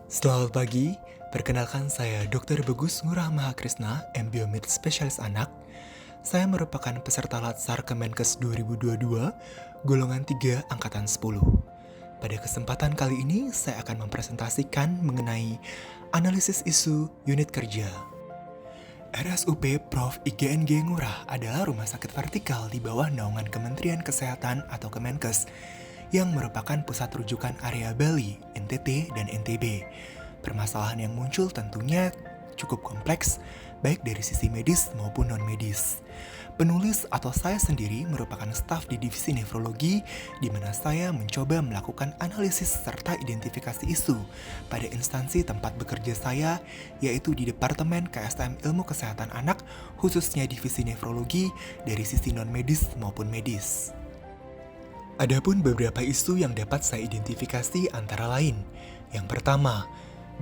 Selamat pagi, perkenalkan saya Dr. Bagus Ngurah Mahakrisna, MBiomed Spesialis Anak. Saya merupakan peserta Latsar Kemenkes 2022, golongan 3, angkatan 10. Pada kesempatan kali ini, saya akan mempresentasikan mengenai analisis isu unit kerja. RSUP Prof. IGNG Ngurah adalah rumah sakit vertikal di bawah naungan Kementerian Kesehatan atau Kemenkes yang merupakan pusat rujukan area Bali, NTT, dan NTB. Permasalahan yang muncul tentunya cukup kompleks, baik dari sisi medis maupun non-medis. Penulis atau saya sendiri merupakan staf di divisi nefrologi, di mana saya mencoba melakukan analisis serta identifikasi isu pada instansi tempat bekerja saya, yaitu di Departemen KSM Ilmu Kesehatan Anak, khususnya divisi nefrologi dari sisi non-medis maupun medis. Adapun beberapa isu yang dapat saya identifikasi antara lain. Yang pertama,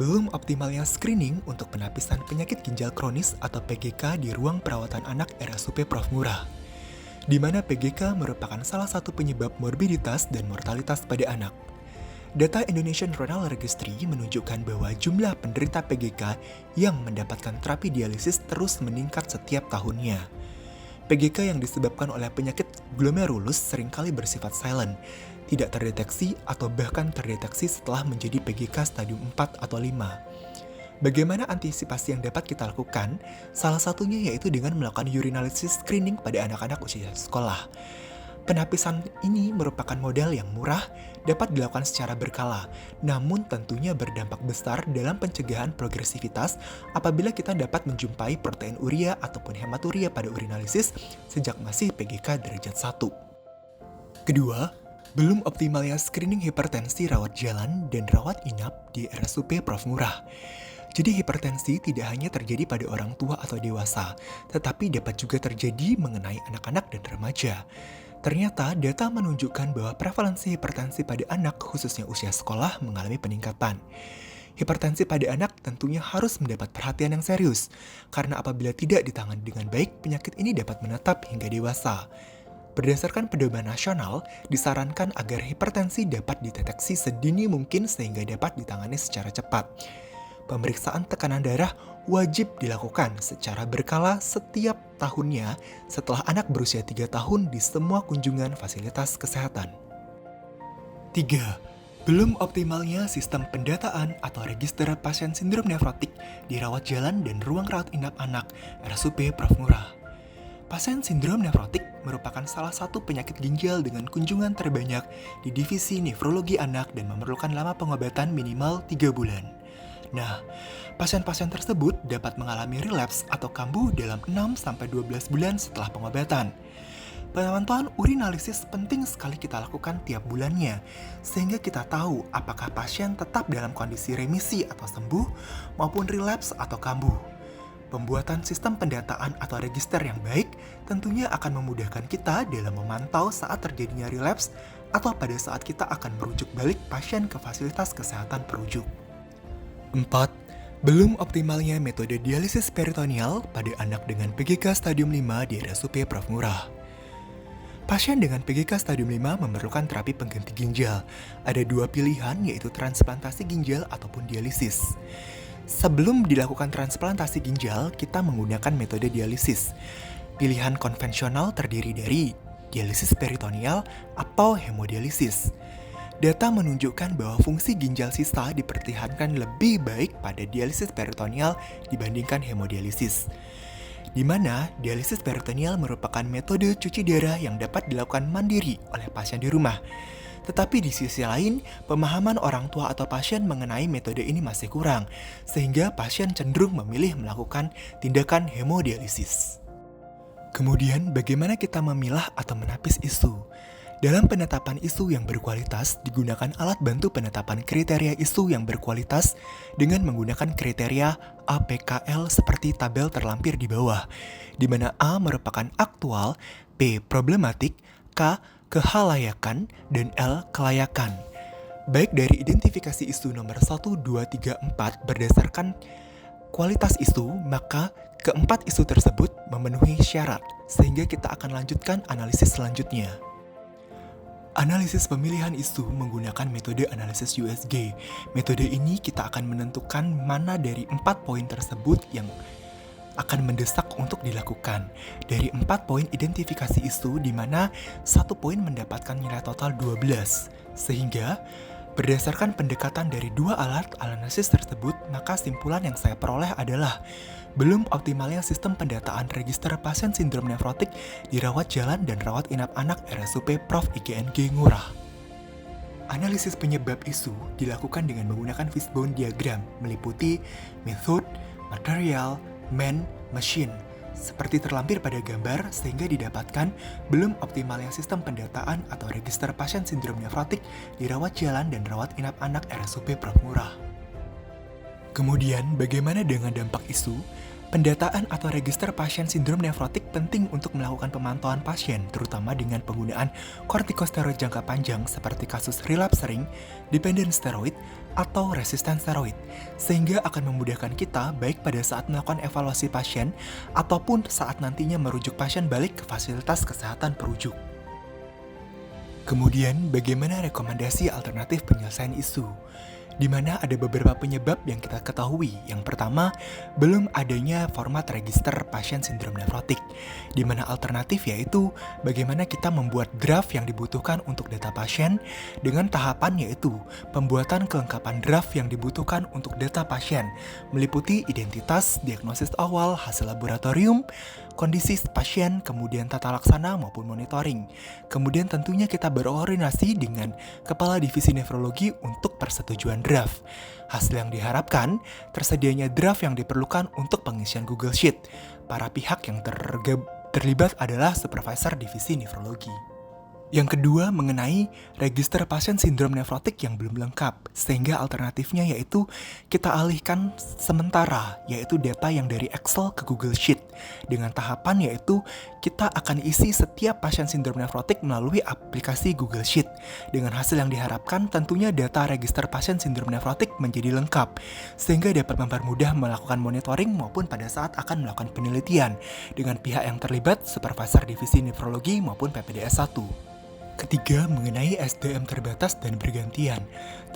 belum optimalnya screening untuk penapisan penyakit ginjal kronis atau PGK di ruang perawatan anak RSUP Prof. Ngurah, di mana PGK merupakan salah satu penyebab morbiditas dan mortalitas pada anak. Data Indonesian Renal Registry menunjukkan bahwa jumlah penderita PGK yang mendapatkan terapi dialisis terus meningkat setiap tahunnya. PGK yang disebabkan oleh penyakit glomerulus seringkali bersifat silent, tidak terdeteksi atau bahkan terdeteksi setelah menjadi PGK stadium 4 atau 5. Bagaimana antisipasi yang dapat kita lakukan? Salah satunya yaitu dengan melakukan urinalysis screening pada anak-anak usia sekolah. Penapisan ini merupakan modal yang murah, dapat dilakukan secara berkala, namun tentunya berdampak besar dalam pencegahan progresivitas apabila kita dapat menjumpai protein urea ataupun hematuria pada urinalisis sejak masih PGK derajat 1. Kedua, belum optimalnya screening hipertensi rawat jalan dan rawat inap di RSUP Prof. Ngurah. Jadi hipertensi tidak hanya terjadi pada orang tua atau dewasa, tetapi dapat juga terjadi mengenai anak-anak dan remaja. Ternyata data menunjukkan bahwa prevalensi hipertensi pada anak khususnya usia sekolah mengalami peningkatan. Hipertensi pada anak tentunya harus mendapat perhatian yang serius, karena apabila tidak ditangani dengan baik, penyakit ini dapat menetap hingga dewasa. Berdasarkan pedoman nasional, disarankan agar hipertensi dapat dideteksi sedini mungkin sehingga dapat ditangani secara cepat. Pemeriksaan tekanan darah wajib dilakukan secara berkala setiap tahunnya setelah anak berusia 3 tahun di semua kunjungan fasilitas kesehatan. 3. Belum optimalnya sistem pendataan atau register pasien sindrom nefrotik di rawat jalan dan ruang rawat inap anak RSUP Prof. Ngurah. Pasien sindrom nefrotik merupakan salah satu penyakit ginjal dengan kunjungan terbanyak di divisi nefrologi anak dan memerlukan lama pengobatan minimal 3 bulan. Nah, pasien-pasien tersebut dapat mengalami relapse atau kambuh dalam 6-12 bulan setelah pengobatan. Pemantauan urinalisis penting sekali kita lakukan tiap bulannya, sehingga kita tahu apakah pasien tetap dalam kondisi remisi atau sembuh maupun relapse atau kambuh. Pembuatan sistem pendataan atau register yang baik tentunya akan memudahkan kita dalam memantau saat terjadinya relapse atau pada saat kita akan merujuk balik pasien ke fasilitas kesehatan perujuk. 4. Belum optimalnya metode dialisis peritoneal pada anak dengan PGK stadium 5 di RSUP Prof. Ngurah. Pasien dengan PGK stadium 5 memerlukan terapi pengganti ginjal. Ada 2 pilihan, yaitu transplantasi ginjal ataupun dialisis. Sebelum dilakukan transplantasi ginjal, kita menggunakan metode dialisis. Pilihan konvensional terdiri dari dialisis peritoneal atau hemodialisis. Data menunjukkan bahwa fungsi ginjal sisa dipertahankan lebih baik pada dialisis peritoneal dibandingkan hemodialisis, di mana dialisis peritoneal merupakan metode cuci darah yang dapat dilakukan mandiri oleh pasien di rumah. Tetapi di sisi lain, pemahaman orang tua atau pasien mengenai metode ini masih kurang, sehingga pasien cenderung memilih melakukan tindakan hemodialisis. Kemudian, bagaimana kita memilah atau menapis isu? Dalam penetapan isu yang berkualitas, digunakan alat bantu penetapan kriteria isu yang berkualitas dengan menggunakan kriteria APKL seperti tabel terlampir di bawah, di mana A merupakan aktual, P problematik, K kehalayakan, dan L kelayakan. Baik dari identifikasi isu nomor 1, 2, 3, 4 berdasarkan kualitas isu, maka keempat isu tersebut memenuhi syarat, sehingga kita akan lanjutkan analisis selanjutnya. Analisis pemilihan isu menggunakan metode analisis USG. Metode ini kita akan menentukan mana dari 4 poin tersebut yang akan mendesak untuk dilakukan. Dari 4 poin identifikasi isu di mana 1 poin mendapatkan nilai total 12. Sehingga berdasarkan pendekatan dari 2 alat analisis tersebut, maka simpulan yang saya peroleh adalah belum optimalnya sistem pendataan register pasien sindrom nefrotik di rawat jalan dan rawat inap anak RSUP Prof. IGNG Ngurah. Analisis penyebab isu dilakukan dengan menggunakan fishbone diagram meliputi method, material, man, machine, seperti terlampir pada gambar sehingga didapatkan belum optimalnya sistem pendataan atau register pasien sindrom nefrotik di rawat jalan dan rawat inap anak RSUP Prof. Ngurah. Kemudian, bagaimana dengan dampak isu? Pendataan atau register pasien sindrom nefrotik penting untuk melakukan pemantauan pasien, terutama dengan penggunaan kortikosteroid jangka panjang seperti kasus relapse sering, dependent steroid, atau resisten steroid, sehingga akan memudahkan kita baik pada saat melakukan evaluasi pasien ataupun saat nantinya merujuk pasien balik ke fasilitas kesehatan perujuk. Kemudian, bagaimana rekomendasi alternatif penyelesaian isu? Di mana ada beberapa penyebab yang kita ketahui. Yang pertama, belum adanya format register pasien sindrom nefrotik, di mana alternatif yaitu bagaimana kita membuat draft yang dibutuhkan untuk data pasien dengan tahapan yaitu pembuatan kelengkapan draft yang dibutuhkan untuk data pasien, meliputi identitas, diagnosis awal, hasil laboratorium, kondisi pasien, kemudian tata laksana maupun monitoring. Kemudian tentunya kita berkoordinasi dengan Kepala Divisi Nefrologi untuk persetujuan draft. Hasil yang diharapkan, tersedianya draft yang diperlukan untuk pengisian Google Sheet. Para pihak yang terlibat adalah supervisor divisi nefrologi. Yang kedua mengenai register pasien sindrom nefrotik yang belum lengkap, sehingga alternatifnya yaitu kita alihkan sementara, yaitu data yang dari Excel ke Google Sheet. Dengan tahapan yaitu kita akan isi setiap pasien sindrom nefrotik melalui aplikasi Google Sheet. Dengan hasil yang diharapkan tentunya data register pasien sindrom nefrotik menjadi lengkap, sehingga dapat mempermudah melakukan monitoring maupun pada saat akan melakukan penelitian dengan pihak yang terlibat, supervisor divisi nefrologi maupun PPDS 1. Ketiga, mengenai SDM terbatas dan bergantian.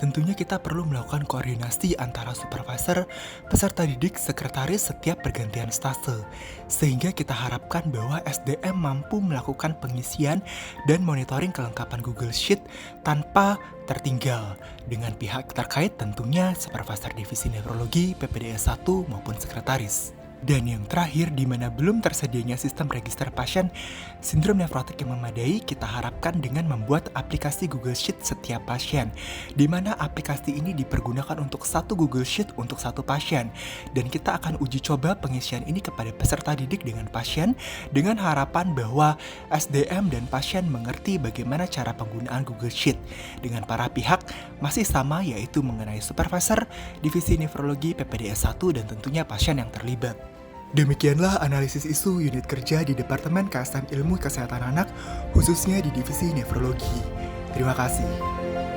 Tentunya kita perlu melakukan koordinasi antara supervisor, peserta didik, sekretaris setiap pergantian stase. Sehingga kita harapkan bahwa SDM mampu melakukan pengisian dan monitoring kelengkapan Google Sheet tanpa tertinggal. Dengan pihak terkait tentunya supervisor divisi nefrologi, PPDS 1 maupun sekretaris. Dan yang terakhir, di mana belum tersedianya sistem register pasien sindrom nefrotik yang memadai, kita harapkan dengan membuat aplikasi Google Sheet setiap pasien, di mana aplikasi ini dipergunakan untuk satu Google Sheet untuk satu pasien. Dan kita akan uji coba pengisian ini kepada peserta didik dengan pasien, dengan harapan bahwa SDM dan pasien mengerti bagaimana cara penggunaan Google Sheet. Dengan para pihak masih sama, yaitu mengenai supervisor, divisi nefrologi, PPDS 1, dan tentunya pasien yang terlibat. Demikianlah analisis isu unit kerja di Departemen KSM Ilmu Kesehatan Anak, khususnya di Divisi Nefrologi. Terima kasih.